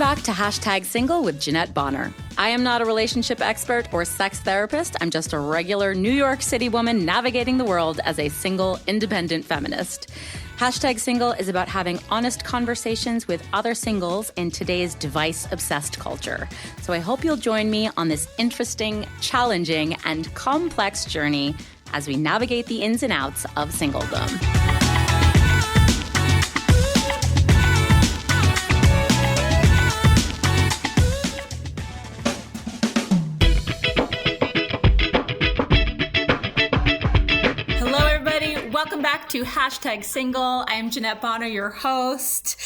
back to Hashtag Single with Jeanette Bonner. I am not a relationship expert or sex therapist. I'm just a regular New York City woman navigating the world as a single, independent feminist. Hashtag Single is about having honest conversations with other singles in today's device-obsessed culture. So I hope you'll join me on this interesting, challenging, and complex journey as we navigate the ins and outs of singledom. Welcome back to Hashtag Single. I am Jeanette Bonner, your host.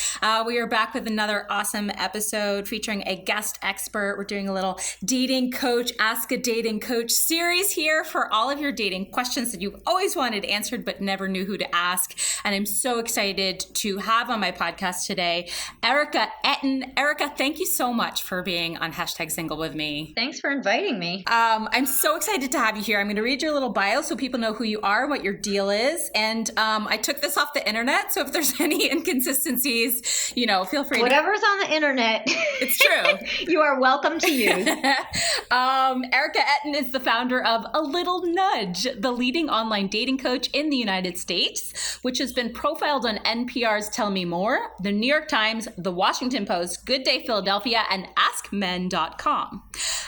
We are back with another awesome episode featuring a guest expert. We're doing a little dating coach, ask a dating coach series here for all of your dating questions that you've always wanted answered but never knew who to ask. And I'm so excited to have on my podcast today, Erika Ettin. Erika, thank you so much for being on Hashtag Single with me. Thanks for inviting me. I'm so excited to have you here. I'm going to read your little bio so people know who you are, what your deal is. And I took this off the internet, so if there's any inconsistencies, feel free. Whatever's on the internet. It's true. You are welcome to use. Erika Ettin is the founder of A Little Nudge, the leading online dating coach in the United States, which has been profiled on NPR's Tell Me More, the New York Times, the Washington Post, Good Day Philadelphia, and AskMen.com.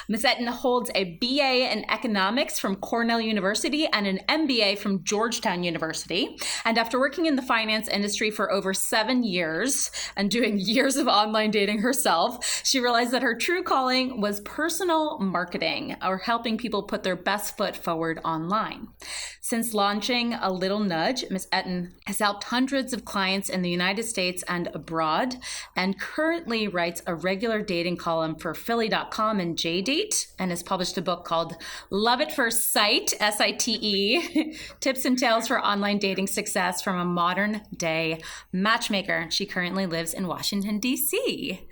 Ms. Ettin holds a BA in economics from Cornell University and an MBA from Georgetown University. And after working in the finance industry for over 7 years and doing years of online dating herself, she realized that her true calling was personal marketing, or helping people put their best foot forward online. Since launching A Little Nudge, Ms. Ettin has helped hundreds of clients in the United States and abroad, and currently writes a regular dating column for Philly.com and JDate, and has published a book called Love at First Sight, SITE, Tips and Tales for Online Dating Success from a Modern Day Matchmaker. She currently lives in Washington, D.C.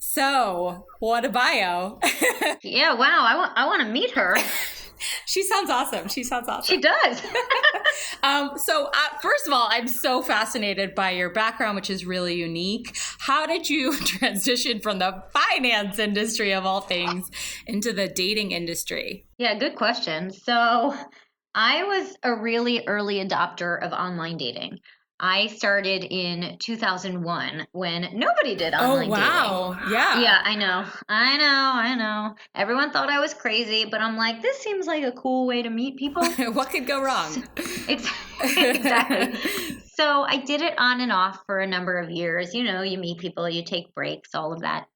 So, what a bio. Yeah, wow, I want to meet her. She sounds awesome. She does. First of all, I'm so fascinated by your background, which is really unique. How did you transition from the finance industry, of all things, into the dating industry? Yeah, good question. So I was a really early adopter of online dating. I started in 2001 when nobody did online dating. Oh, wow. Yeah. Yeah, I know. Everyone thought I was crazy, but I'm like, this seems like a cool way to meet people. What could go wrong? Exactly. So I did it on and off for a number of years. You meet people, you take breaks, all of that.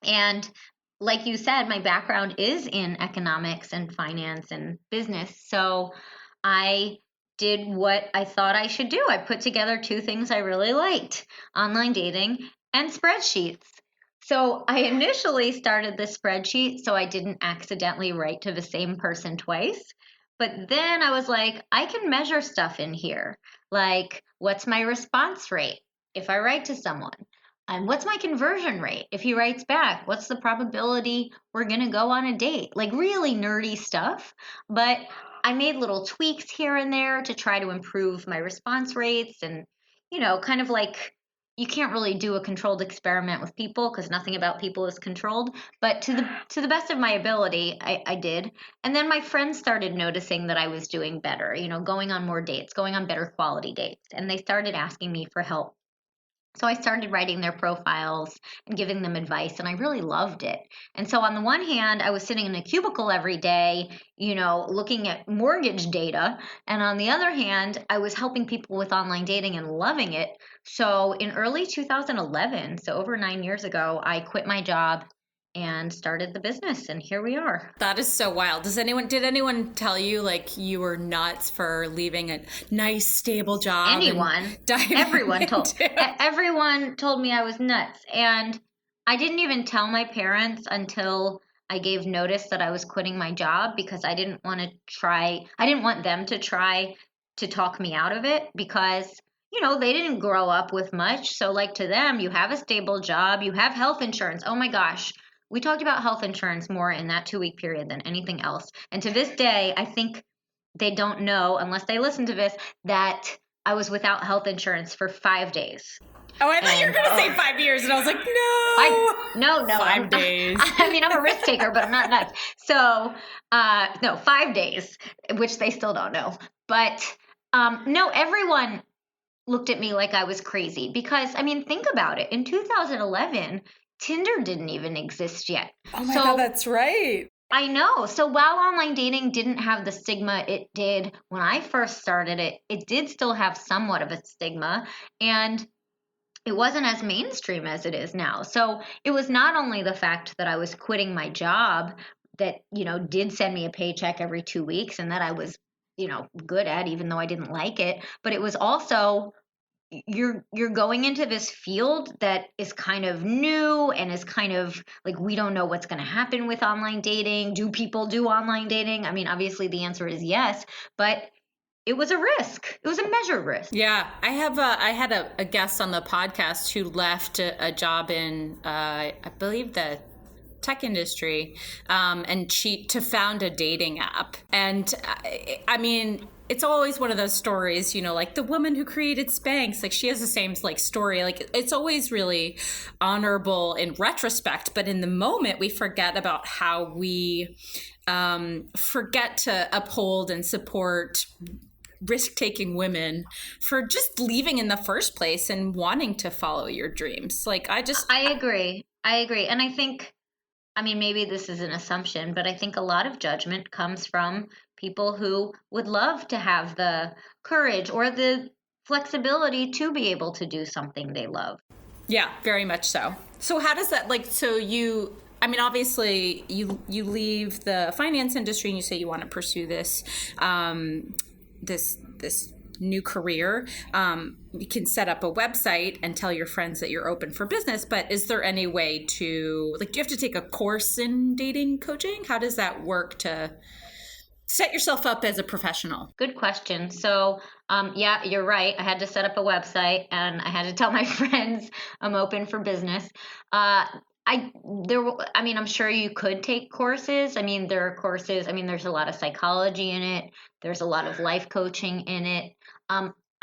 And like you said, my background is in economics and finance and business. So I did what I thought I should do. I put together two things I really liked: online dating and spreadsheets. So I initially started the spreadsheet so I didn't accidentally write to the same person twice. But then I was like, I can measure stuff in here. Like, what's my response rate if I write to someone? And what's my conversion rate if he writes back? What's the probability we're going to go on a date? Like, really nerdy stuff. But I made little tweaks here and there to try to improve my response rates, and, kind of like, you can't really do a controlled experiment with people because nothing about people is controlled. But to the best of my ability, I did. And then my friends started noticing that I was doing better, going on more dates, going on better quality dates. And they started asking me for help. So I started writing their profiles and giving them advice, and I really loved it. And so on the one hand, I was sitting in a cubicle every day, looking at mortgage data. And on the other hand, I was helping people with online dating and loving it. So in early 2011, so over 9 years ago, I quit my job and started the business, and here we are. That is so wild. Did anyone tell you like you were nuts for leaving a nice stable job? Everyone told me I was nuts, and I didn't even tell my parents until I gave notice that I was quitting my job, because I didn't want them to try to talk me out of it, because they didn't grow up with much. So like, to them, you have a stable job, you have health insurance. Oh my gosh. We talked about health insurance more in that 2-week period than anything else. And to this day, I think they don't know, unless they listen to this, that I was without health insurance for 5 days. Oh, I thought you were going to say 5 years, and I was like, no. No. 5 days. I mean, I'm a risk taker, but I'm not nuts. So, no, 5 days, which they still don't know. But no, everyone looked at me like I was crazy because, I mean, think about it. In 2011, Tinder didn't even exist yet. Oh my God, that's right. I know. So while online dating didn't have the stigma it did when I first started it, it did still have somewhat of a stigma. And it wasn't as mainstream as it is now. So it was not only the fact that I was quitting my job that, did send me a paycheck every 2 weeks and that I was, good at, even though I didn't like it, but it was also you're going into this field that is kind of new and is kind of like, we don't know what's going to happen with online dating. Do people do online dating? I mean, obviously the answer is yes, but it was a risk. It was a measured risk. Yeah. I had a guest on the podcast who left a job in, I believe, the tech industry, and to found a dating app. And I mean, it's always one of those stories, like the woman who created Spanx, like she has the same story. Like it's always really honorable in retrospect, but in the moment we forget about how we forget to uphold and support risk-taking women for just leaving in the first place and wanting to follow your dreams. Like I agree. And I think, I mean, maybe this is an assumption, but I think a lot of judgment comes from people who would love to have the courage or the flexibility to be able to do something they love. Yeah, very much so. So how does that, obviously you leave the finance industry and you say you want to pursue this, this new career. You can set up a website and tell your friends that you're open for business, but is there any way to, do you have to take a course in dating coaching? How does that work to set yourself up as a professional? Good question. So, yeah, you're right. I had to set up a website and I had to tell my friends I'm open for business. I'm sure you could take courses. I mean, there are courses. I mean, there's a lot of psychology in it. There's a lot of life coaching in it.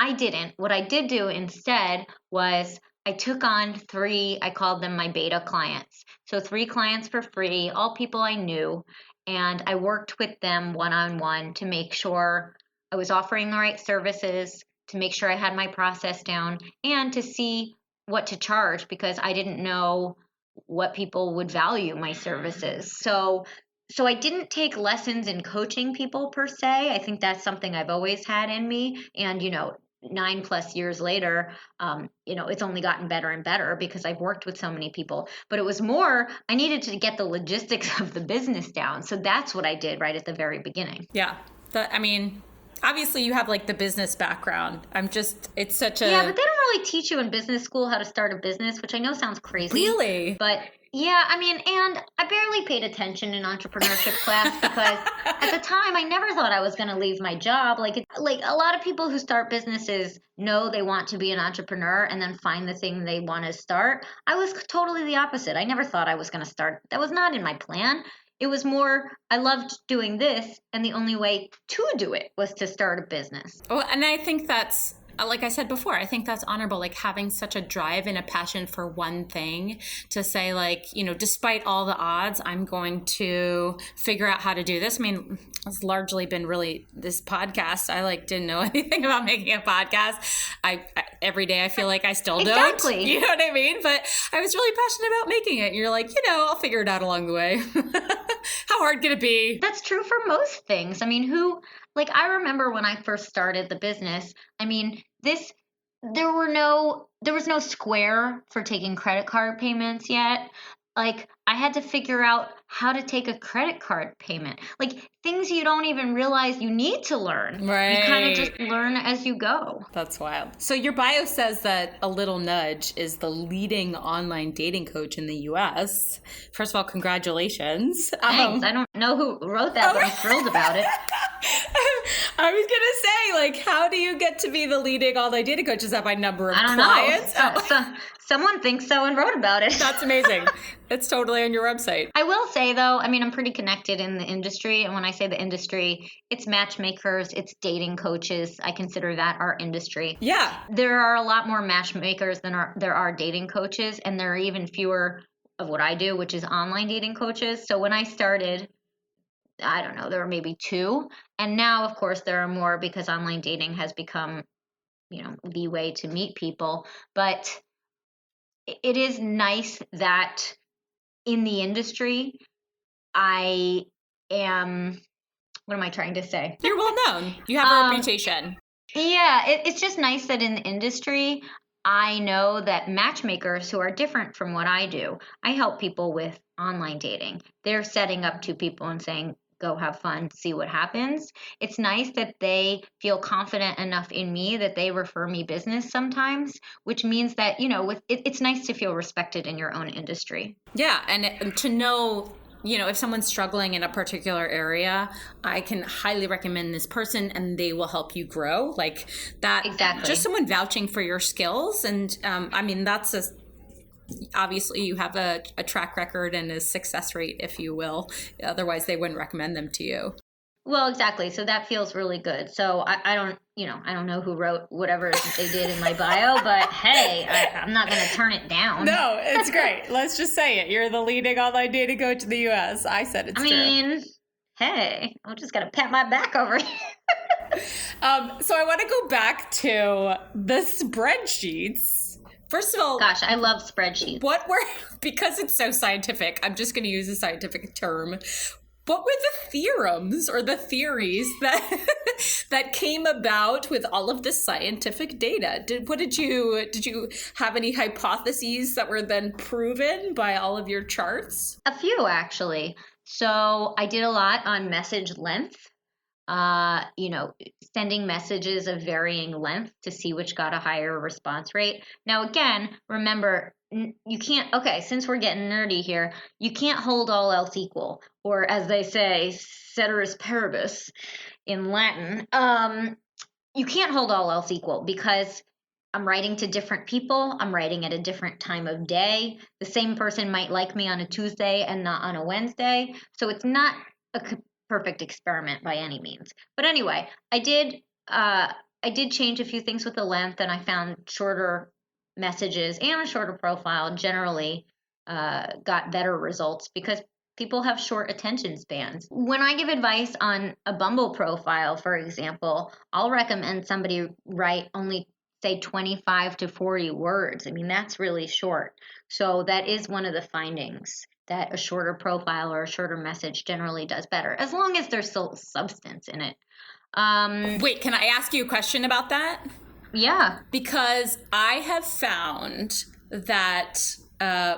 I didn't. What I did do instead was I took on 3, I called them my beta clients. So 3 clients for free, all people I knew. And I worked with them one-on-one to make sure I was offering the right services, to make sure I had my process down, and to see what to charge because I didn't know what people would value my services. So I didn't take lessons in coaching people per se. I think that's something I've always had in me. And, 9+ years later, it's only gotten better and better because I've worked with so many people. But it was more, I needed to get the logistics of the business down. So that's what I did right at the very beginning. Yeah. Obviously you have the business background. It's such a... Yeah, but they don't really teach you in business school how to start a business, which I know sounds crazy. Really? But yeah, and I barely paid attention in entrepreneurship class because at the time I never thought I was going to leave my job. Like a lot of people who start businesses know they want to be an entrepreneur and then find the thing they want to start. I was totally the opposite. I never thought I was going to start. That was not in my plan. It was more, I loved doing this, and the only way to do it was to start a business. Well, and I think that's, like I said before, I think that's honorable, having such a drive and a passion for one thing to say, despite all the odds, I'm going to figure out how to do this. I mean, it's largely been really this podcast. I didn't know anything about making a podcast. I every day I feel like I still Exactly. don't. You know what I mean? But I was really passionate about making it. And you're like, I'll figure it out along the way. How hard can it be? That's true for most things. I mean, I remember when I first started the business, there was no Square for taking credit card payments yet. I had to figure out how to take a credit card payment. Things you don't even realize you need to learn. Right. You kind of just learn as you go. That's wild. So your bio says that A Little Nudge is the leading online dating coach in the U.S. First of all, congratulations. Thanks. I don't know who wrote that, but I'm thrilled about it. I was gonna say, like, how do you get to be the leading online dating coach? Is that by number of I don't clients? know. Oh, Someone thinks so and wrote about it. that's amazing. It's totally on your website. I will say though, I mean, I'm pretty connected in the industry. And when I say the industry, it's matchmakers, it's dating coaches. I consider that our industry. Yeah. There are a lot more matchmakers than there are dating coaches. And there are even fewer of what I do, which is online dating coaches. So when I started, I don't know, there were maybe 2. And now, of course, there are more because online dating has become, the way to meet people. But it is nice that in the industry, I am, what am I trying to say? You're well known. You have a reputation. Yeah, it's just nice that in the industry, I know that matchmakers who are different from what I do, I help people with online dating. They're setting up 2 people and saying, go have fun, see what happens. It's nice that they feel confident enough in me that they refer me business sometimes, which means that, it's nice to feel respected in your own industry. Yeah, and to know, if someone's struggling in a particular area, I can highly recommend this person and they will help you grow. Like that. Exactly. Just someone vouching for your skills. And I mean, that's obviously you have a track record and a success rate, if you will. Otherwise, they wouldn't recommend them to you. Well, exactly. So that feels really good. So I don't, I don't know who wrote whatever they did in my bio, but hey, I'm not going to turn it down. No, it's great. Let's just say it. You're the leading online dating coach in the U.S. I said it's true. I mean, hey, I'm just going to pat my back over here. So I want to go back to the spreadsheets. First of all, gosh, I love spreadsheets. Because it's so scientific, I'm just going to use a scientific term. What were the theorems or the theories that came about with all of this scientific data? Did you have any hypotheses that were then proven by all of your charts? A few, actually. So I did a lot on message length. Sending messages of varying length to see which got a higher response rate. Now, again, remember, you can't, okay, since we're getting nerdy here, you can't hold all else equal, or as they say, ceteris paribus in Latin. You can't hold all else equal because I'm writing to different people. I'm writing at a different time of day. The same person might like me on a Tuesday and not on a Wednesday. So it's not a perfect experiment by any means. But anyway, I did change a few things with the length, and I found shorter messages and a shorter profile generally got better results because people have short attention spans. When I give advice on a Bumble profile, for example, I'll recommend somebody write only say 25 to 40 words. I mean, that's really short. So that is one of the findings, that a shorter profile or a shorter message generally does better, as long as there's still substance in it. Wait, can I ask you a question about that? Yeah. Because I have found that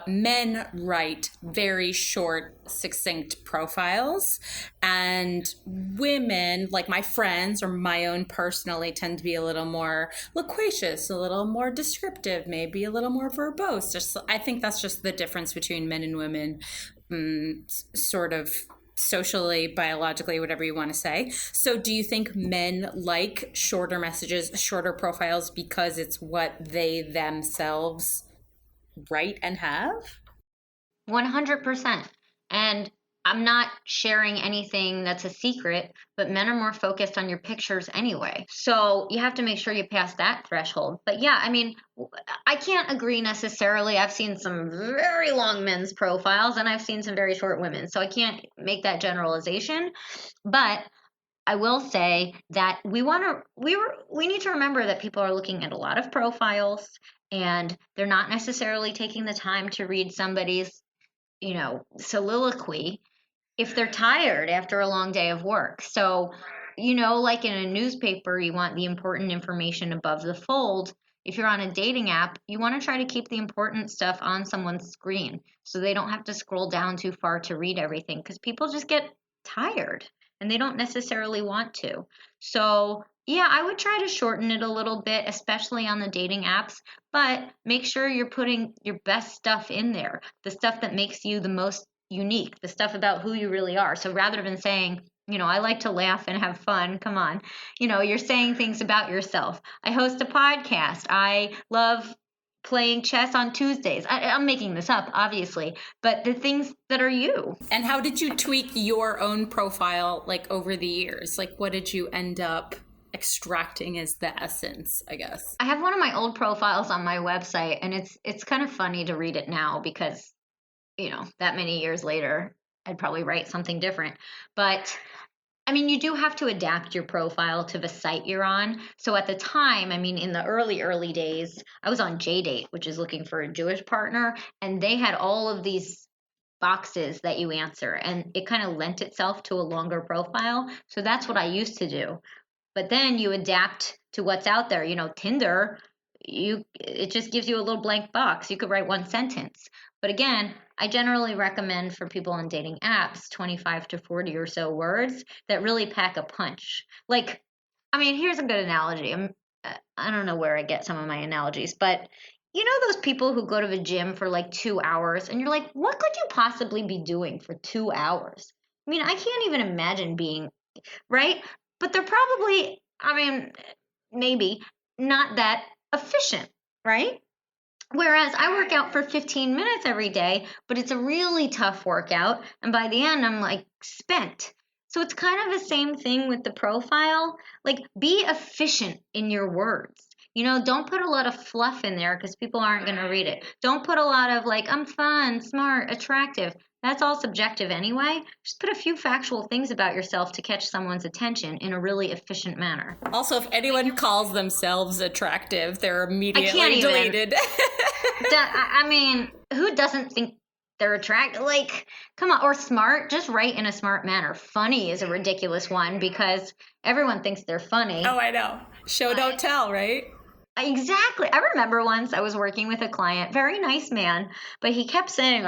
men write very short, succinct profiles, and women, like my friends or my own personally, tend to be a little more loquacious, a little more descriptive, maybe a little more verbose. I think that's just the difference between men and women, sort of socially, biologically, whatever you want to say. So do you think men like shorter messages, shorter profiles because it's what they themselves write and have? 100%. And I'm not sharing anything that's a secret, but men are more focused on your pictures anyway. So you have to make sure you pass that threshold. But yeah, I mean, I can't agree necessarily. I've seen some very long men's profiles and I've seen some very short women. So I can't make that generalization. But I will say that we need to remember that people are looking at a lot of profiles and they're not necessarily taking the time to read somebody's, soliloquy if they're tired after a long day of work. So, like in a newspaper, you want the important information above the fold. If you're on a dating app, you want to try to keep the important stuff on someone's screen so they don't have to scroll down too far to read everything, because people just get tired and they don't necessarily want to. So yeah, I would try to shorten it a little bit, especially on the dating apps, but make sure you're putting your best stuff in there, the stuff that makes you the most unique, the stuff about who you really are. So rather than saying, I like to laugh and have fun. Come on. You're saying things about yourself. I host a podcast. I love playing chess on Tuesdays. I'm making this up, obviously, but the things that are you. And how did you tweak your own profile like over the years? Like what did you end up extracting as the essence, I guess? I have one of my old profiles on my website, and it's kind of funny to read it now because, that many years later, I'd probably write something different. But I mean, you do have to adapt your profile to the site you're on. So at the time, I mean, in the early days, I was on JDate, which is looking for a Jewish partner, and they had all of these boxes that you answer, and it kind of lent itself to a longer profile. So that's what I used to do. But then you adapt to what's out there. Tinder, it just gives you a little blank box. You could write one sentence. But again, I generally recommend for people on dating apps 25 to 40 or so words that really pack a punch. Like, I mean, here's a good analogy. I don't know where I get some of my analogies, but those people who go to the gym for like 2 hours and you're like, what could you possibly be doing for 2 hours? I mean, I can't even imagine being, right? But they're probably, I mean, maybe not that efficient, right? Whereas I work out for 15 minutes every day, but it's a really tough workout. And by the end, I'm like spent. So it's kind of the same thing with the profile. Like, be efficient in your words. Don't put a lot of fluff in there because people aren't going to read it. Don't put a lot of like, I'm fun, smart, attractive. That's all subjective anyway. Just put a few factual things about yourself to catch someone's attention in a really efficient manner. Also, if anyone calls themselves attractive, they're immediately deleted. I mean, who doesn't think they're attractive? Like, come on. Or smart, just write in a smart manner. Funny is a ridiculous one because everyone thinks they're funny. Oh, I know. Show, don't tell, right? Exactly. I remember once I was working with a client, very nice man, but he kept saying,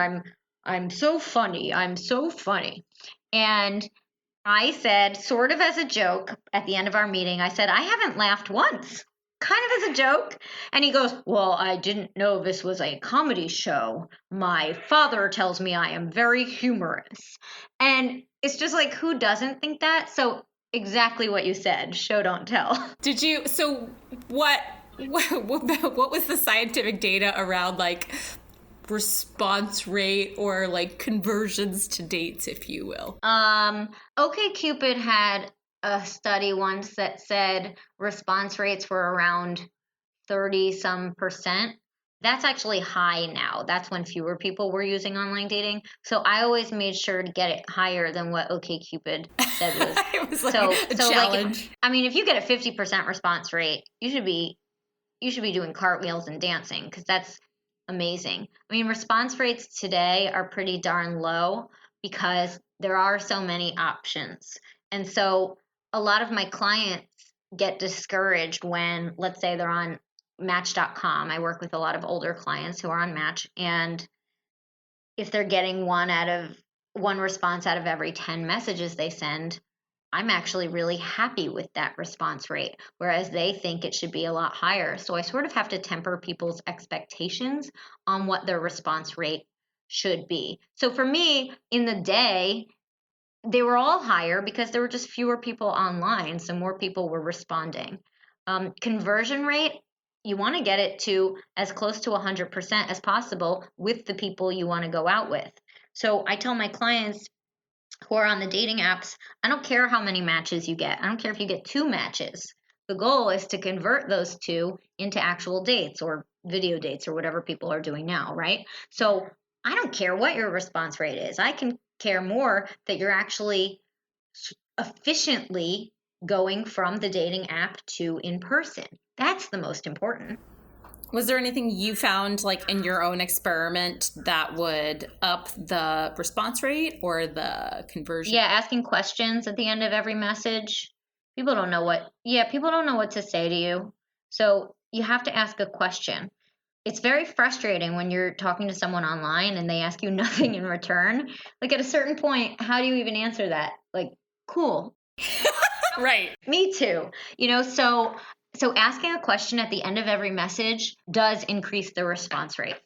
I'm so funny. I'm so funny. And I said, sort of as a joke at the end of our meeting, I said, I haven't laughed once, kind of as a joke. And he goes, well, I didn't know this was a comedy show. My father tells me I am very humorous. And it's just like, who doesn't think that? So exactly what you said, show, don't tell. So what was the scientific data around like response rate or like conversions to dates, if you will? OkCupid had a study once that said response rates were around 30% That's actually high now. That's when fewer people were using online dating. So I always made sure to get it higher than what OkCupid said was. It was like a challenge. If you get a 50% response rate, you should be doing cartwheels and dancing because that's amazing. I mean, response rates today are pretty darn low because there are so many options. And so a lot of my clients get discouraged when, let's say, they're on Match.com. I work with a lot of older clients who are on Match, and if they're getting one response out of every 10 messages they send, I'm actually really happy with that response rate, whereas they think it should be a lot higher. So I sort of have to temper people's expectations on what their response rate should be. So for me, in the day, they were all higher because there were just fewer people online, so more people were responding. Conversion rate, you want to get it to as close to 100% as possible with the people you want to go out with. So I tell my clients who are on the dating apps, I don't care how many matches you get. I don't care if you get 2 matches. The goal is to convert those 2 into actual dates or video dates or whatever people are doing now, right? So I don't care what your response rate is. I can care more that you're actually efficiently going from the dating app to in person. That's the most important. Was there anything you found like in your own experiment that would up the response rate or the conversion? Yeah, asking questions at the end of every message. People don't know what to say to you. So you have to ask a question. It's very frustrating when you're talking to someone online and they ask you nothing in return. Like at a certain point, how do you even answer that? Like, cool. Right. Me too. So asking a question at the end of every message does increase the response rate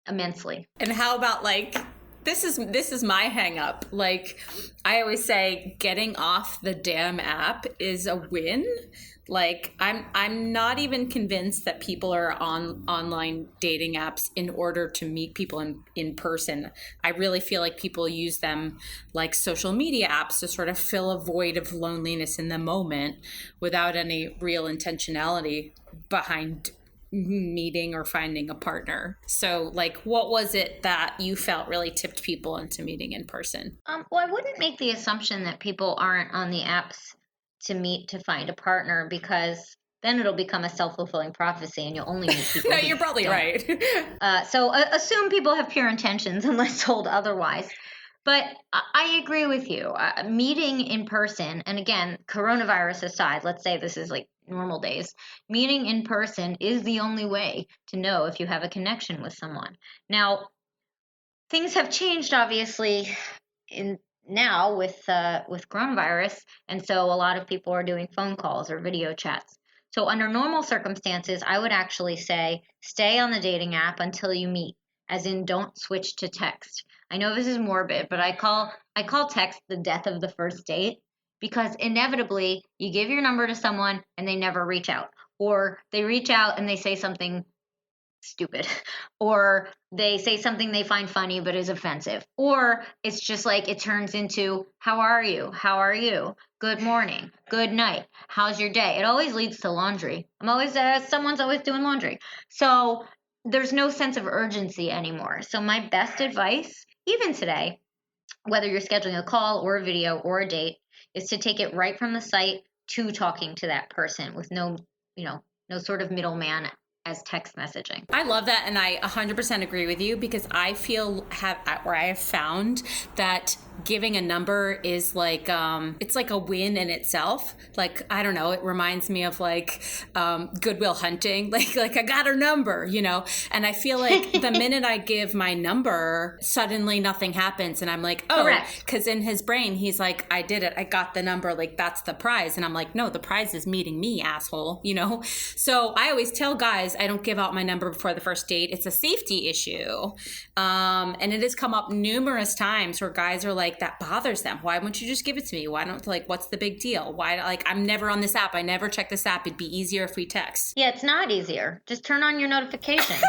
immensely. And how about like this is my hang up. Like, I always say, getting off the damn app is a win. Like, I'm not even convinced that people are on online dating apps in order to meet people in person. I really feel like people use them like social media apps to sort of fill a void of loneliness in the moment without any real intentionality behind meeting or finding a partner. So, like, what was it that you felt really tipped people into meeting in person? Well, I wouldn't make the assumption that people aren't on the apps to meet to find a partner, because then it'll become a self-fulfilling prophecy and you'll only meet people. No, you're probably right. So assume people have pure intentions unless told otherwise. But I agree with you. Meeting in person, and again, coronavirus aside, let's say this is like normal days, meeting in person is the only way to know if you have a connection with someone. Now, things have changed, obviously, now with coronavirus, and so a lot of people are doing phone calls or video chats. So under normal circumstances, I would actually say stay on the dating app until you meet, as in don't switch to text. I know this is morbid, but I call text the death of the first date, because inevitably you give your number to someone and they never reach out, or they reach out and they say something stupid, or they say something they find funny but is offensive, or it's just like it turns into how are you, good morning, good night, how's your day. It always leads to laundry. Someone's always doing laundry, so there's no sense of urgency anymore. So my best advice, even today, whether you're scheduling a call or a video or a date, is to take it right from the site to talking to that person with no sort of middleman as text messaging. I love that, and I 100% agree with you, because I have found that giving a number is like it's like a win in itself. Like, I don't know, it reminds me of like Goodwill Hunting, like I got her number, and I feel like the minute I give my number, suddenly nothing happens, and I'm like, oh, because in his brain he's like, I did it, I got the number, like that's the prize. And I'm like, no, the prize is meeting me, asshole. So I always tell guys, I don't give out my number before the first date. It's a safety issue. And it has come up numerous times where guys are like, that bothers them. Why won't you just give it to me? Why don't, like, what's the big deal? Why, like, I'm never on this app. I never check this app. It'd be easier if we text. Yeah, it's not easier. Just turn on your notifications.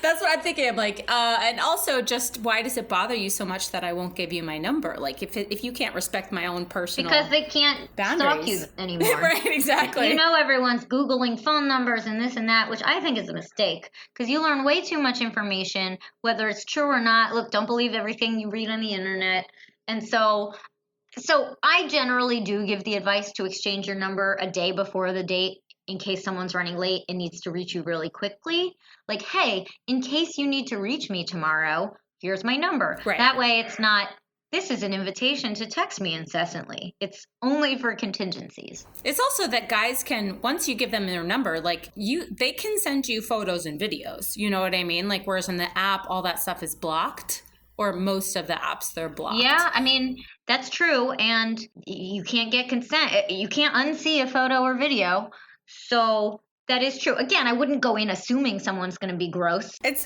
That's what I'm thinking. I'm like, and also just, why does it bother you so much that I won't give you my number? Like, if you can't respect my own personal because they can't boundaries. stalk you anymore. Right, exactly. Everyone's Googling phone numbers and this and that, which I think is a mistake, because you learn way too much information, whether it's true or not. Look, don't believe everything you read on the internet. And so I generally do give the advice to exchange your number a day before the date, in case someone's running late and needs to reach you really quickly. Like, hey, in case you need to reach me tomorrow, here's my number. Right. That way it's not, this is an invitation to text me incessantly. It's only for contingencies. It's also that guys can, once you give them their number, like they can send you photos and videos. You know what I mean? Like, whereas in the app, all that stuff is blocked, or most of the apps, they're blocked. Yeah, I mean, that's true. And you can't get consent. You can't unsee a photo or video. So that is true. Again, I wouldn't go in assuming someone's going to be gross. It's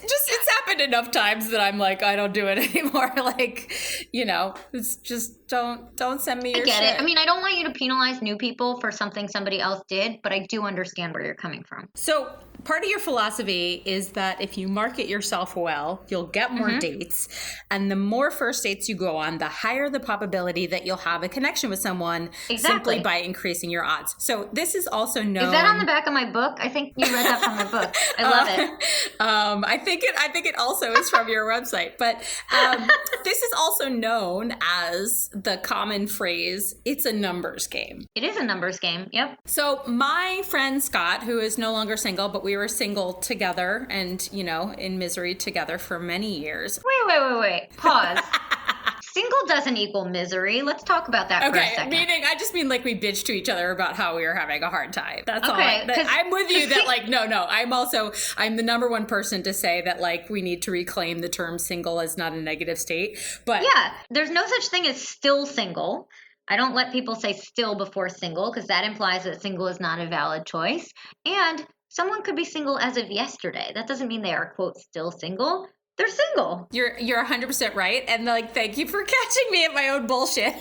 happened enough times that I'm like, I don't do it anymore. Like, it's just don't send me your shit. I get it. I mean, I don't want you to penalize new people for something somebody else did, but I do understand where you're coming from. So part of your philosophy is that if you market yourself well, you'll get more dates. And the more first dates you go on, the higher the probability that you'll have a connection with someone simply by increasing your odds. So this is also known. Is that on the back of my book? I think you read that from my book. I love it. I think it also is from your website. But this is also known as the common phrase, it's a numbers game. It is a numbers game. Yep. So my friend Scott, who is no longer single, but we were single together and, in misery together for many years. Wait. Pause. Single doesn't equal misery. Let's talk about that for a second. I just mean like we bitched to each other about how we were having a hard time. That's all. I'm with you that like, no. I'm the number one person to say that like we need to reclaim the term single as not a negative state. But yeah, there's no such thing as still single. I don't let people say still before single, because that implies that single is not a valid choice. And someone could be single as of yesterday. That doesn't mean they are, quote, still single. they're single. You're 100% right. And like, thank you for catching me at my own bullshit.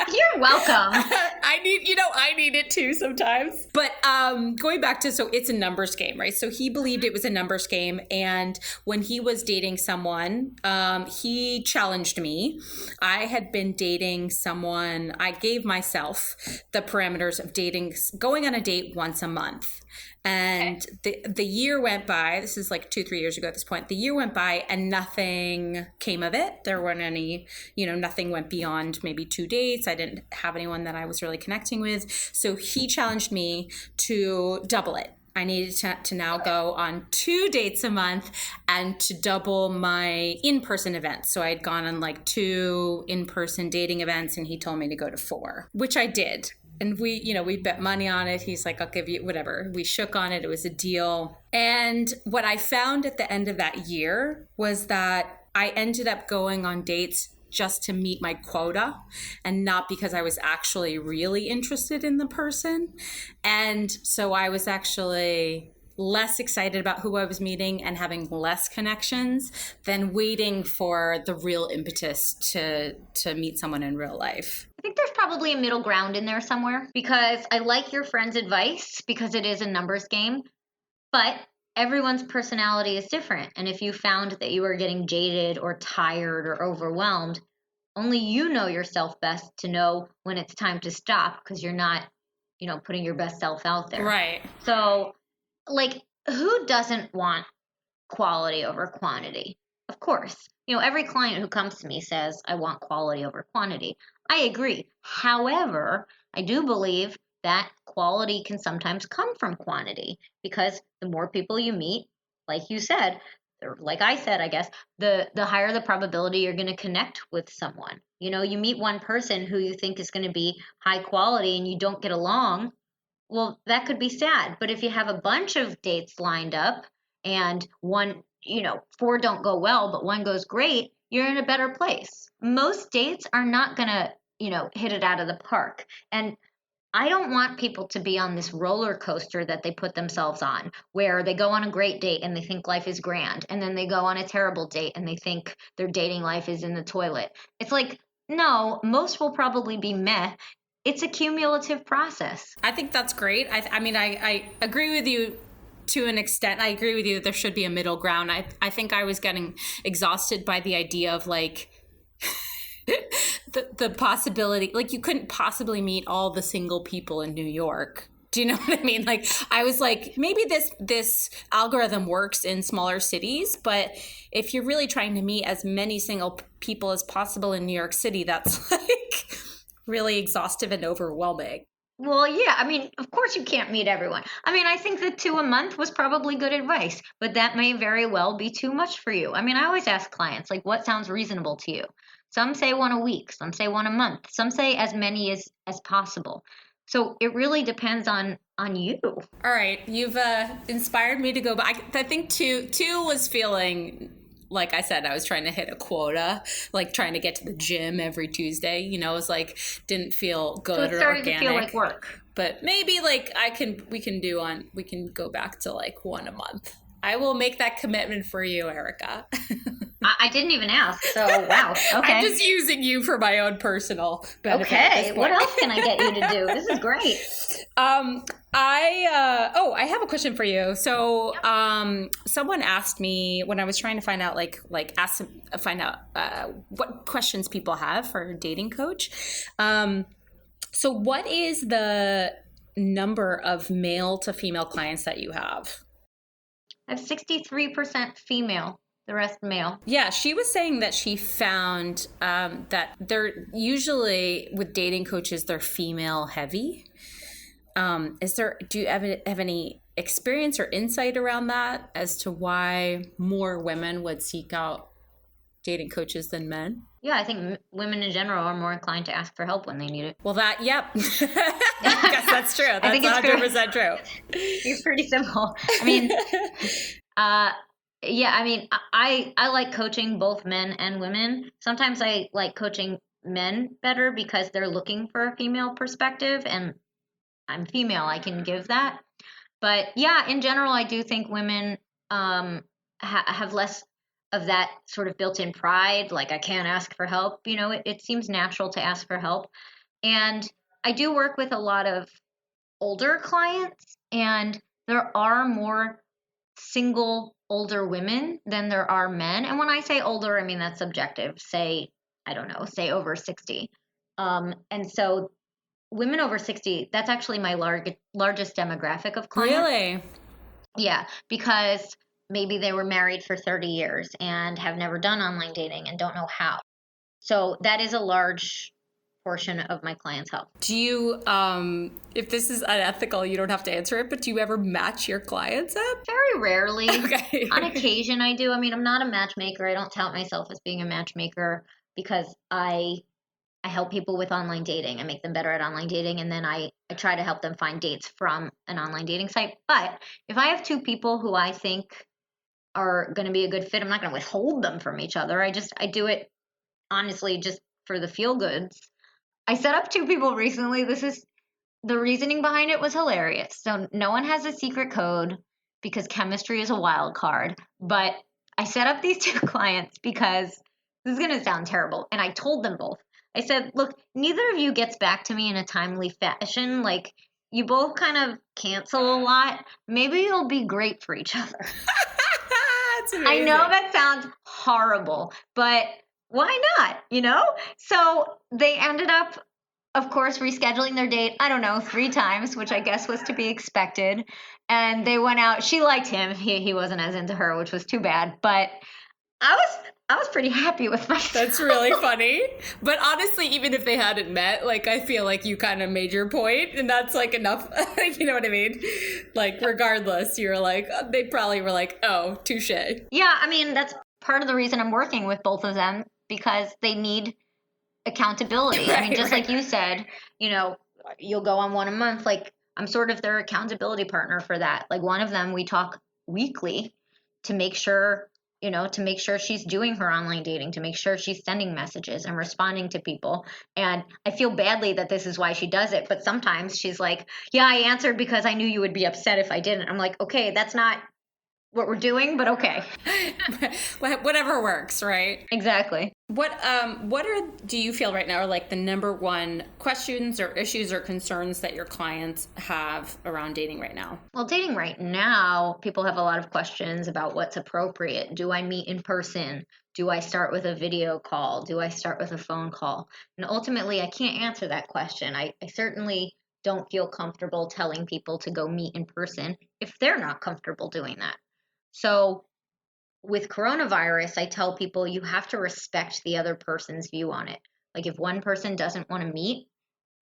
You're welcome. I need it too sometimes. But going back to, so it's a numbers game, right? So he believed it was a numbers game. And when he was dating someone, he challenged me. I had been dating someone, I gave myself the parameters of going on a date once a month. And the year went by. This is like 2-3 years ago at this point. The year went by and nothing came of it. There weren't any, nothing went beyond maybe 2 dates. I didn't have anyone that I was really connecting with. So he challenged me to double it. I needed to now go on 2 dates a month and to double my in-person events. So I'd gone on like 2 in-person dating events and he told me to go to 4, which I did. And we bet money on it. He's like, I'll give you whatever. We shook on it. It was a deal. And what I found at the end of that year was that I ended up going on dates just to meet my quota and not because I was actually really interested in the person. And so I was actually less excited about who I was meeting and having less connections than waiting for the real impetus to meet someone in real life. I think there's probably a middle ground in there somewhere, because I like your friend's advice because it is a numbers game, but everyone's personality is different. And if you found that you were getting jaded or tired or overwhelmed, only you know yourself best to know when it's time to stop, because you're not, putting your best self out there. Right. So, like, who doesn't want quality over quantity? Of course. Every client who comes to me says, I want quality over quantity. I agree. However, I do believe that quality can sometimes come from quantity, because the more people you meet, like you said, or like I said, I guess, the higher the probability you're going to connect with someone. You meet one person who you think is going to be high quality and you don't get along. Well, that could be sad. But if you have a bunch of dates lined up and 4 don't go well, but 1 goes great, you're in a better place. Most dates are not going to, hit it out of the park. And I don't want people to be on this roller coaster that they put themselves on, where they go on a great date and they think life is grand, and then they go on a terrible date and they think their dating life is in the toilet. It's like, no, most will probably be meh. It's a cumulative process. I think that's great. I agree with you to an extent. I agree with you that there should be a middle ground. I think I was getting exhausted by the idea of like the possibility, like you couldn't possibly meet all the single people in New York. Do you know what I mean? Like, I was like, maybe this algorithm works in smaller cities, but if you're really trying to meet as many single people as possible in New York City, that's like really exhaustive and overwhelming. Well, yeah, of course you can't meet everyone. I think that 2 a month was probably good advice, but that may very well be too much for you. I always ask clients, like, what sounds reasonable to you? Some say 1 a week, some say 1 a month, some say as many as possible. So it really depends on you. All right, you've inspired me to go back. I think two was feeling, like I said, I was trying to hit a quota, like trying to get to the gym every Tuesday. It was like, didn't feel good or organic. So it started to feel like work. But maybe like we can go back to like 1 a month. I will make that commitment for you, Erika. I didn't even ask, so wow. Okay. I'm just using you for my own personal benefit. Okay, what else can I get you to do? This is great. I have a question for you. So, someone asked me when I was trying to find out, find out what questions people have for a dating coach. So what is the number of male to female clients that you have? I have 63% female. The rest male. Yeah, she was saying that she found that they're usually with dating coaches, they're female heavy. Do you have any experience or insight around that as to why more women would seek out dating coaches than men? Yeah, I think women in general are more inclined to ask for help when they need it. Well, yep. I guess that's true. That's 100% true. It's pretty simple. Yeah, I like coaching both men and women. Sometimes I like coaching men better because they're looking for a female perspective, and I'm female, I can give that. But yeah, in general, I do think women have less of that sort of built-in pride, like I can't ask for help. It seems natural to ask for help. And I do work with a lot of older clients, and there are more single older women than there are men. And when I say older, I mean that's subjective. Say, I don't know, say over 60. And so women over 60, that's actually my largest demographic of clients. Really? Yeah, because maybe they were married for 30 years and have never done online dating and don't know how. So that is a large portion of my clientele. Do you, if this is unethical, you don't have to answer it, but do you ever match your clients up? Very rarely. Okay. On occasion I do. I mean, I'm not a matchmaker. I don't tout myself as being a matchmaker because I help people with online dating. I make them better at online dating, and then I try to help them find dates from an online dating site. But if I have two people who I think are going to be a good fit, I'm not going to withhold them from each other. I do it honestly just for the feel goods. I set up two people recently. The reasoning behind it was hilarious. So no one has a secret code because chemistry is a wild card. But I set up these two clients because this is going to sound terrible. And I told them both. I said, look, neither of you gets back to me in a timely fashion. Like, you both kind of cancel a lot. Maybe you'll be great for each other. I know that sounds horrible, but why not? So they ended up, of course, rescheduling their date, I don't know, 3 times, which I guess was to be expected. And they went out. She liked him. He wasn't as into her, which was too bad. But I was pretty happy with myself. That's really funny. But honestly, even if they hadn't met, like, I feel like you kind of made your point, and that's like enough. You know what I mean? Like, regardless, you're like, they probably were like, oh, touche. Yeah, I mean, that's part of the reason I'm working with both of them, because they need accountability. Right, I mean, just right. like you said, you'll go on one a month. Like, I'm sort of their accountability partner for that. Like, one of them, we talk weekly to make sure she's doing her online dating, to make sure she's sending messages and responding to people. And I feel badly that this is why she does it. But sometimes she's like, yeah, I answered because I knew you would be upset if I didn't. I'm like, okay, that's not what we're doing, but okay. Whatever works, right? Exactly. Do you feel right now are like the number one questions or issues or concerns that your clients have around dating right now? Well, dating right now, people have a lot of questions about what's appropriate. Do I meet in person? Do I start with a video call? Do I start with a phone call? And ultimately, I can't answer that question. I certainly don't feel comfortable telling people to go meet in person if they're not comfortable doing that. So with coronavirus, I tell people you have to respect the other person's view on it. Like, if one person doesn't want to meet,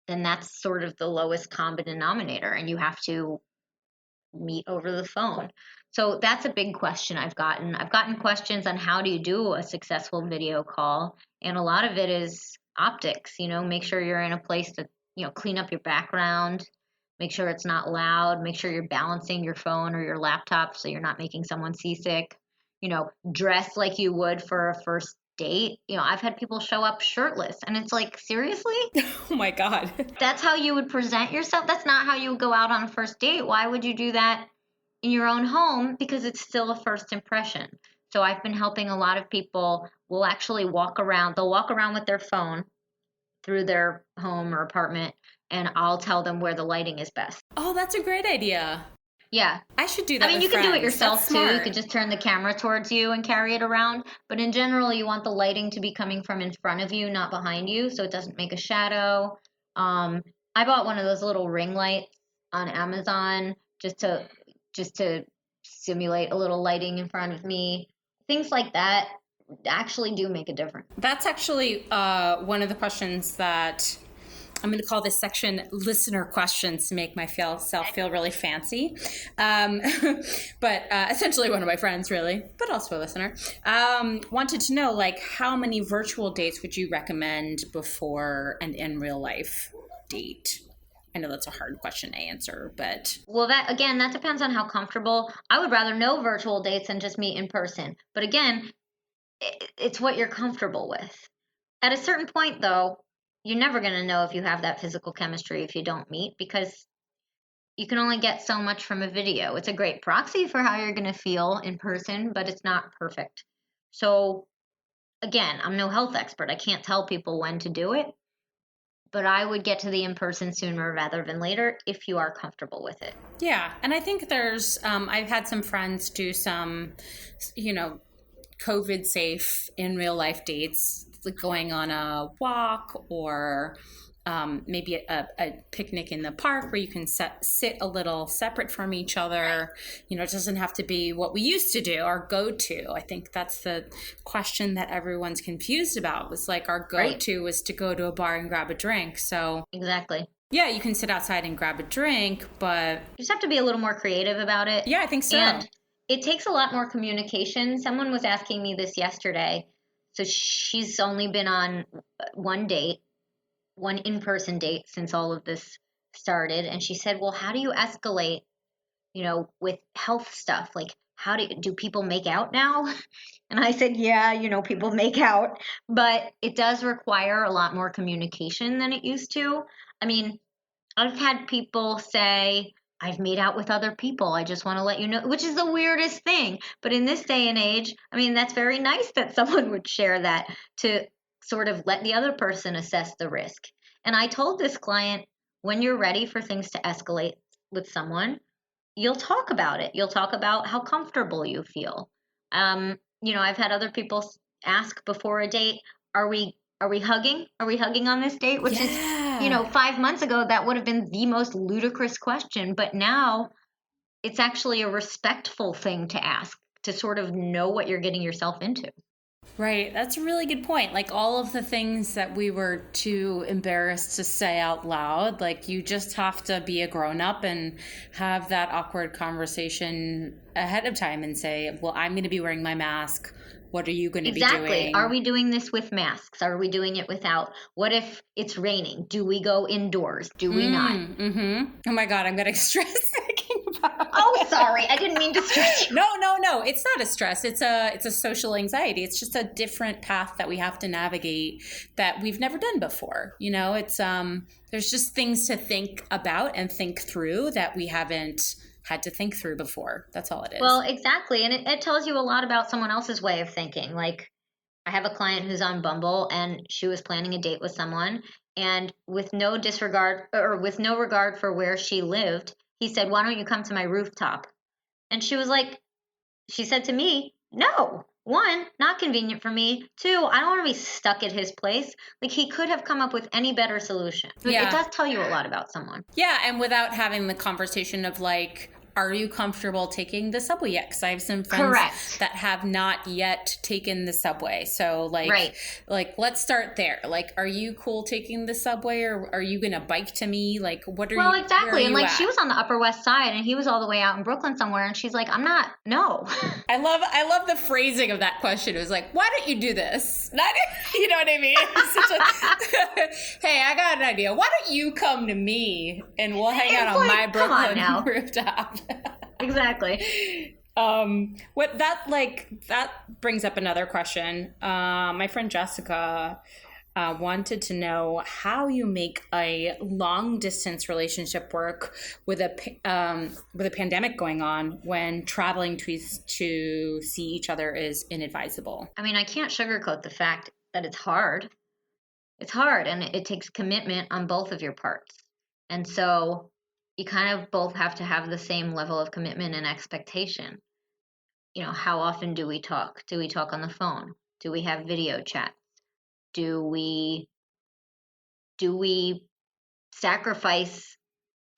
then that's sort of the lowest common denominator, and you have to meet over the phone. So that's a big question I've gotten. I've gotten questions on how do you do a successful video call, and a lot of it is optics. Make sure you're in a place to, clean up your background, make sure it's not loud, make sure you're balancing your phone or your laptop so you're not making someone seasick. Dress like you would for a first date. I've had people show up shirtless, and it's like, seriously? Oh my God. That's how you would present yourself? That's not how you would go out on a first date. Why would you do that in your own home? Because it's still a first impression. So I've been helping a lot of people will actually walk around. They'll walk around with their phone through their home or apartment, and I'll tell them where the lighting is best. Oh, that's a great idea. Yeah. I should do that. I mean, with you can do it friends. yourself That's too. You smart. could just turn the camera towards you and carry it around. But in general, you want the lighting to be coming from in front of you, not behind you, so it doesn't make a shadow. I bought one of those little ring lights on Amazon just to simulate a little lighting in front of me. Things like that actually do make a difference. That's actually one of the questions that I'm going to call this section listener questions to make myself feel really fancy. But essentially one of my friends, really, but also a listener, wanted to know, like, how many virtual dates would you recommend before an in real life date? I know that's a hard question to answer, but... Well, that depends on how comfortable. I would rather no virtual dates and just meet in person. But again, it's what you're comfortable with. At a certain point, though, you're never going to know if you have that physical chemistry if you don't meet, because you can only get so much from a video. It's a great proxy for how you're going to feel in person, but it's not perfect. So again, I'm no health expert. I can't tell people when to do it, but I would get to the in-person sooner rather than later if you are comfortable with it. Yeah. And I think there's, I've had some friends do some, COVID safe in real life dates, like going on a walk or maybe a picnic in the park where you can sit a little separate from each other. It doesn't have to be what we used to do, our go-to. I think that's the question that everyone's confused about. Was like our go-to was to go to a bar and grab a drink. So exactly. Yeah, you can sit outside and grab a drink, but you just have to be a little more creative about it. Yeah, I think so. And it takes a lot more communication. Someone was asking me this yesterday. So she's only been on one date, one in-person date since all of this started. And she said, well, how do you escalate, with health stuff? Like, how do people make out now? And I said, yeah, people make out, but it does require a lot more communication than it used to. I mean, I've had people say, I've made out with other people. I just want to let you know, which is the weirdest thing. But in this day and age, I mean, that's very nice that someone would share that to sort of let the other person assess the risk. And I told this client, when you're ready for things to escalate with someone, you'll talk about it. You'll talk about how comfortable you feel. I've had other people ask before a date, are we hugging? Are we hugging on this date? Which is, 5 months ago, that would have been the most ludicrous question. But now it's actually a respectful thing to ask, to sort of know what you're getting yourself into. Right. That's a really good point. Like all of the things that we were too embarrassed to say out loud, like you just have to be a grown up and have that awkward conversation ahead of time and say, well, I'm going to be wearing my mask. What are you going to be doing? Exactly. Are we doing this with masks? Are we doing it without? What if it's raining? Do we go indoors? Do we not? Mm-hmm. Oh my God, I'm getting stressed thinking about it. Oh, sorry. I didn't mean to stress you. No. It's not a stress. It's a social anxiety. It's just a different path that we have to navigate that we've never done before. It's there's just things to think about and think through that we haven't had to think through before. That's all it is. Well, exactly. And it tells you a lot about someone else's way of thinking. Like, I have a client who's on Bumble and she was planning a date with someone, and with no regard for where she lived, he said, why don't you come to my rooftop? And she was like, she said to me, no. One, not convenient for me. Two, I don't want to be stuck at his place. Like, he could have come up with any better solution. Yeah. It does tell you a lot about someone. Yeah, and without having the conversation of like, are you comfortable taking the subway yet? Because I have some friends that have not yet taken the subway. So like let's start there. Like, are you cool taking the subway, or are you going to bike to me? Like, what are you? Well, exactly. And like, at? she was on the Upper West Side and he was all the way out in Brooklyn somewhere. And she's like, no. I love the phrasing of that question. It was like, why don't you do this? You know what I mean? Hey, I got an idea. Why don't you come to me and we'll hang out on my Brooklyn rooftop? Exactly. That brings up another question. My friend Jessica wanted to know how you make a long distance relationship work with a pandemic going on when traveling to see each other is inadvisable. I mean, I can't sugarcoat the fact that it's hard. It's hard, and it takes commitment on both of your parts. And so you kind of both have to have the same level of commitment and expectation. How often do we talk? Do we talk on the phone? Do we have video chats? Do we sacrifice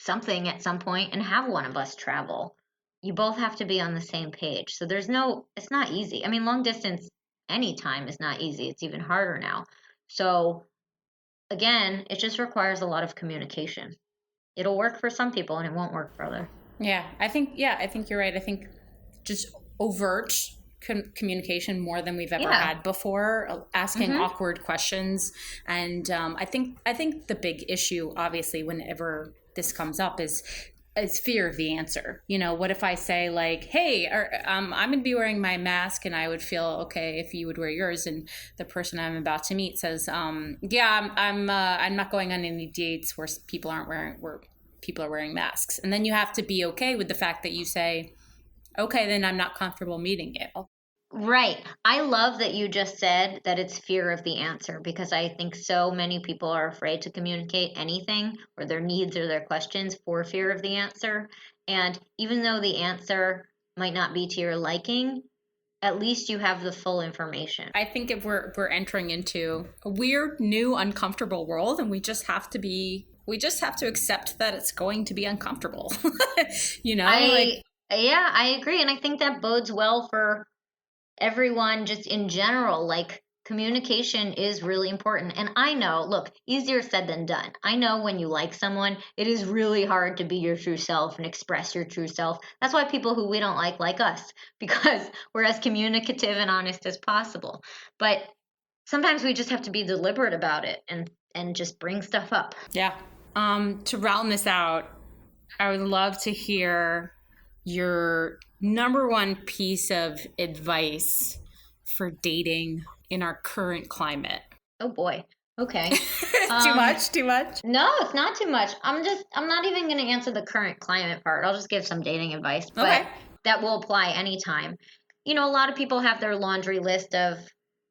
something at some point and have one of us travel? You both have to be on the same page. So it's not easy. I mean, long distance anytime is not easy. It's even harder now. So again, it just requires a lot of communication. It'll work for some people and it won't work for others. Yeah, I think you're right. I think just overt communication more than we've ever had before, asking awkward questions. And I think the big issue, obviously, whenever this comes up is fear of the answer. What if I say like, hey, I'm going to be wearing my mask and I would feel okay if you would wear yours, and the person I'm about to meet says, yeah, I'm not going on any dates where people are wearing masks. And then you have to be okay with the fact that you say, okay, then I'm not comfortable meeting you. Right. I love that you just said that it's fear of the answer, because I think so many people are afraid to communicate anything or their needs or their questions for fear of the answer. And even though the answer might not be to your liking, at least you have the full information. I think if we're entering into a weird, new, uncomfortable world, and we just have to accept that it's going to be uncomfortable. I agree. And I think that bodes well for everyone just in general. Like, communication is really important. And I know, look, easier said than done. I know when you like someone, it is really hard to be your true self and express your true self. That's why people who we don't like us, because we're as communicative and honest as possible. But sometimes we just have to be deliberate about it and just bring stuff up. Yeah. To round this out, I would love to hear your number one piece of advice for dating in our current climate. Oh boy. Okay. Too much? No, it's not too much. I'm not even going to answer the current climate part. I'll just give some dating advice, but that will apply anytime. A lot of people have their laundry list of,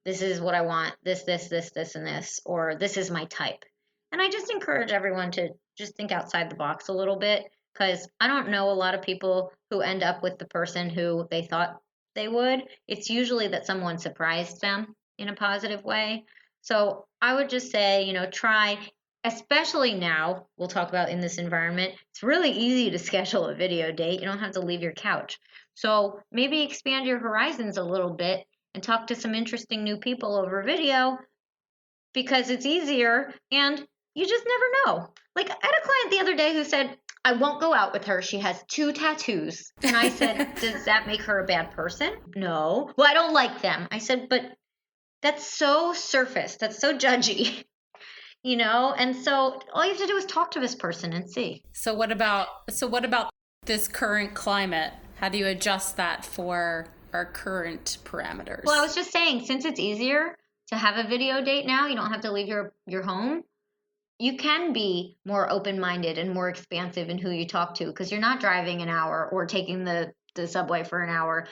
this is what I want, this, and this, or this is my type. And I just encourage everyone to just think outside the box a little bit, because I don't know a lot of people who end up with the person who they thought they would. It's usually that someone surprised them in a positive way. So I would just say, try, especially now, we'll talk about in this environment, it's really easy to schedule a video date. You don't have to leave your couch. So maybe expand your horizons a little bit and talk to some interesting new people over video, because it's easier and you just never know. Like, I had a client the other day who said, I won't go out with her. She has 2 tattoos. And I said, does that make her a bad person? No. Well, I don't like them. I said, but that's so surface. That's so judgy. And so all you have to do is talk to this person and see. So what about this current climate? How do you adjust that for our current parameters? Well, I was just saying, since it's easier to have a video date now, you don't have to leave your home. You can be more open-minded and more expansive in who you talk to, because you're not driving an hour or taking the subway for an hour,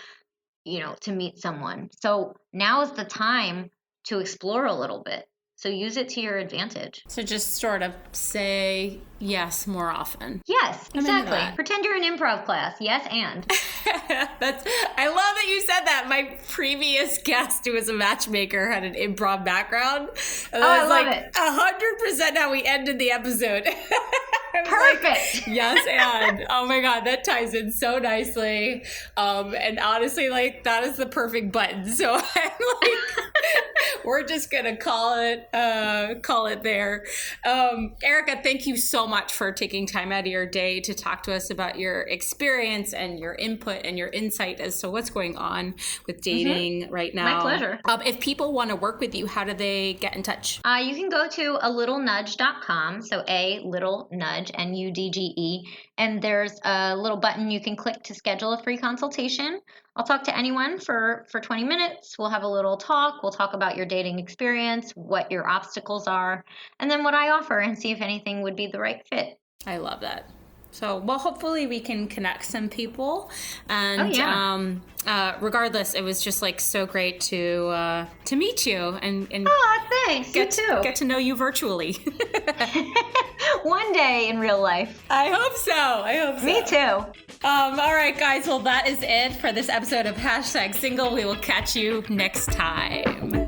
to meet someone. So now is the time to explore a little bit. So use it to your advantage. So just sort of say yes more often. Yes, exactly. Pretend you're in improv class. Yes, and. I love that you said that. My previous guest, who was a matchmaker, had an improv background. And I love it. 100% how we ended the episode. Perfect. Yes, and oh my God, that ties in so nicely. And honestly, that is the perfect button. So I'm we're just gonna call it there. Erika, thank you so much for taking time out of your day to talk to us about your experience and your input and your insight as to what's going on with dating right now. My pleasure. If people want to work with you, how do they get in touch? You can go to alittlenudge.com. So a little nudge, NUDGE, and there's a little button you can click to schedule a free consultation. I'll talk to anyone for 20 minutes. We'll have a little talk. We'll talk about your dating experience, what your obstacles are, and then what I offer, and see if anything would be the right fit. I love that. So, well, hopefully we can connect some people. And regardless, it was just so great to meet you and thanks. Get to know you virtually. One day in real life. I hope so. Me too. All right, guys. Well, that is it for this episode of #Single. We will catch you next time.